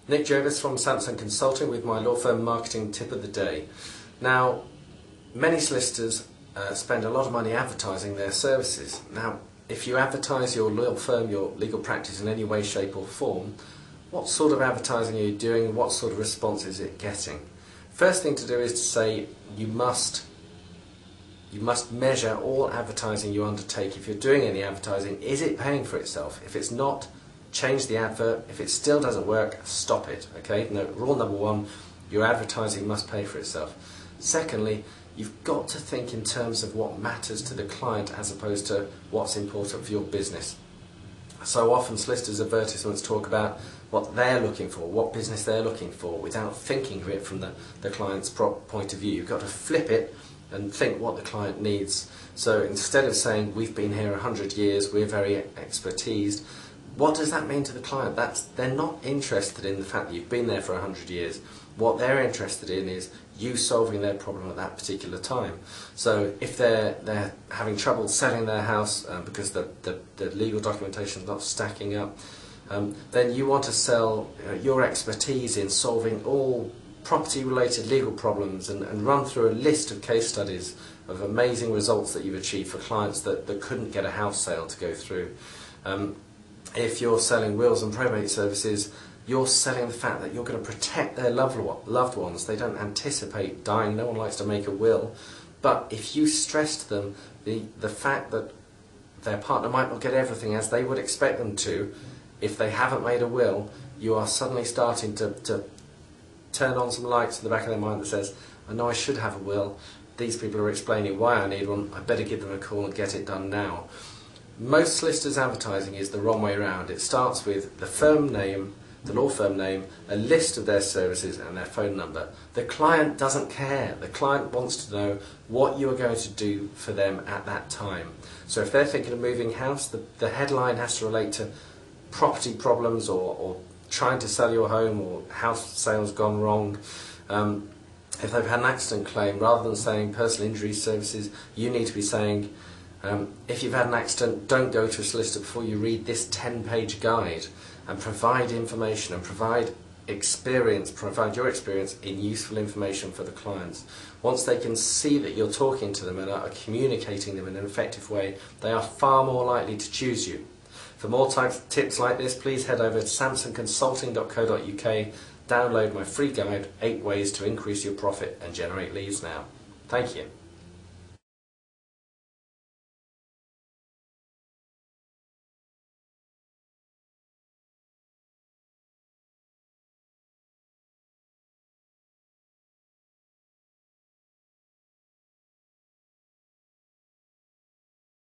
Nick Jervis from Samson Consulting with my law firm marketing tip of the day. Now, many solicitors spend a lot of money advertising their services. Now, if you advertise your law firm, your legal practice in any way, shape or form, what sort of advertising are you doing and what sort of response is it getting? First thing to do is to say you must measure all advertising you undertake. If you're doing any advertising, is it paying for itself? If it's not, change the advert. If it still doesn't work, stop it. Okay? No, rule number one, your advertising must pay for itself. Secondly, you've got to think in terms of what matters to the client as opposed to what's important for your business. So often solicitors' advertisements talk about what they're looking for, what business they're looking for, without thinking of it from the client's point of view. You've got to flip it and think what the client needs. So instead of saying, we've been here 100 years, we're very expertised, what does that mean to the client? They're not interested in the fact that you've been there for 100 years. What they're interested in is you solving their problem at that particular time. So if they're having trouble selling their house because the legal documentation is not stacking up, then you want to sell your expertise in solving all property-related legal problems and run through a list of case studies of amazing results that you've achieved for clients that couldn't get a house sale to go through. If you're selling wills and probate services, you're selling the fact that you're going to protect their loved ones. They don't anticipate dying. No one likes to make a will. But if you stress to them the fact that their partner might not get everything as they would expect them to, if they haven't made a will, you are suddenly starting to turn on some lights in the back of their mind that says, I know I should have a will. These people are explaining why I need one. I better give them a call and get it done now. Most solicitors' advertising is the wrong way around. It starts with the firm name, the law firm name, a list of their services and their phone number. The client doesn't care. The client wants to know what you are going to do for them at that time. So if they're thinking of moving house, the headline has to relate to property problems or trying to sell your home or house sales gone wrong. If they've had an accident claim, rather than saying personal injury services, you need to be saying, if you've had an accident, don't go to a solicitor before you read this 10-page guide, and provide information and provide your experience in useful information for the clients. Once they can see that you're talking to them and are communicating them in an effective way, they are far more likely to choose you. For more tips like this, please head over to samsonconsulting.co.uk, download my free guide, 8 ways to increase your profit and generate leads now. Thank you.